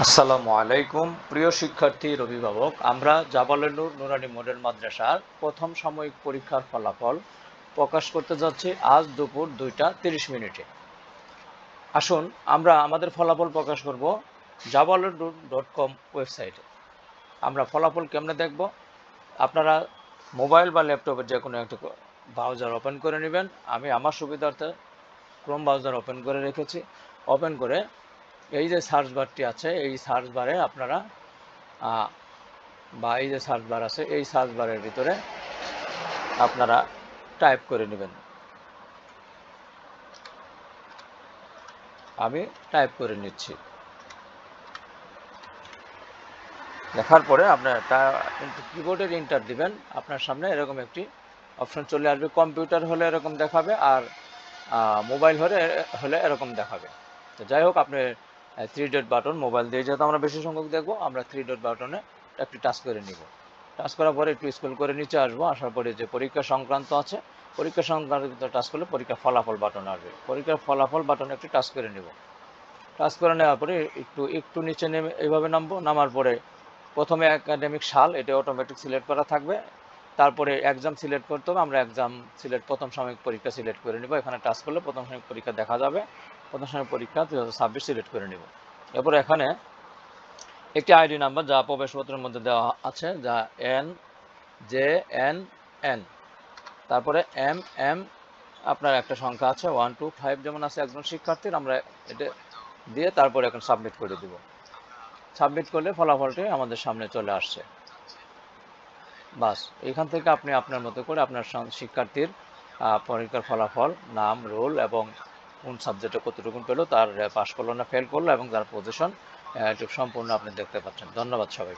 আসসালামু আলাইকুম প্রিয় শিক্ষার্থীর অভিভাবক, আমরা জাবালে নূর নুরানী মডেল মাদ্রাসার প্রথম সাময়িক পরীক্ষার ফলাফল প্রকাশ করতে যাচ্ছি আজ দুপুর 2:30 আসুন আমরা আমাদের ফলাফল প্রকাশ করব jabalenoor.com ওয়েবসাইটে। আমরা ফলাফল কেমনে দেখব? আপনারা মোবাইল বা ল্যাপটপের যে কোনো একটা ব্রাউজার ওপেন করে নেবেন। আমি আমার সুবিধার্থে ক্রোম ব্রাউজার ওপেন করে রেখেছি। ওপেন করে এই যে সার্চ বারটি আছে, এই সার্চ বারে আপনারা বা এই যে সার্চ বার আছে, এই সার্চ বারের ভিতরে আপনারা টাইপ করে নেবেন। আমি টাইপ করে নিচ্ছি। লেখার পরে আপনার কিবোর্ডের এন্টার দিবেন। আপনার সামনে এরকম একটি অপশন চলে আসবে। কম্পিউটার হলে এরকম দেখাবে, আর মোবাইল হলে এরকম দেখাবে। তো যাই হোক, আপনি 3 ডট বাটন, মোবাইল দিয়ে যেহেতু আমরা বেশি সংখ্যক দেখবো, আমরা 3 ডট বাটনে একটি টাচ করে নিব। টাচ করার পরে একটু স্ক্রল করে নিচে আসবো। আসার পরে যে পরীক্ষা সংক্রান্ত আছে, পরীক্ষা সংক্রান্ত টাচ করলে পরীক্ষার ফলাফল বাটন আসবে। পরীক্ষার ফলাফল বাটনে একটি টাচ করে নিব। টাচ করে নেওয়ার পরে একটু নিচে নেমে এইভাবে নামবো। নামার পরে প্রথমে একাডেমিক সাল, এটা অটোমেটিক সিলেক্ট করা থাকবে। তারপরে এক্সাম সিলেক্ট করতে হবে। আমরা এক্সাম প্রথম সাময়িক পরীক্ষা সিলেক্ট করে নেব। এখানে টাচ করলে প্রথম সাময়িক পরীক্ষা দেখা যাবে। প্রথম সাময়িক পরীক্ষা 2026 সিলেক্ট করে নেব। এরপর এখানে একটি আইডি নাম্বার যা প্রবেশপত্রের মধ্যে দেওয়া আছে, যা JNN, তারপরে MM, আপনার একটা সংখ্যা আছে 1 2 5 যেমন আছে একজন শিক্ষার্থীর, আমরা এটা দিয়ে তারপরে এখন সাবমিট করে দেব। সাবমিট করলে ফলাফলটি আমাদের সামনে চলে আসছে। বাস, এখান থেকে আপনি আপনার মতো করে আপনার শিক্ষার্থীর পরীক্ষার ফলাফল, নাম, রোল এবং কোন সাবজেক্টে কতটুকু পেলো, তার পাস করলো না ফেল করলো এবং তার পজিশন, এটুকু সম্পূর্ণ আপনি দেখতে পাচ্ছেন। ধন্যবাদ সবাই।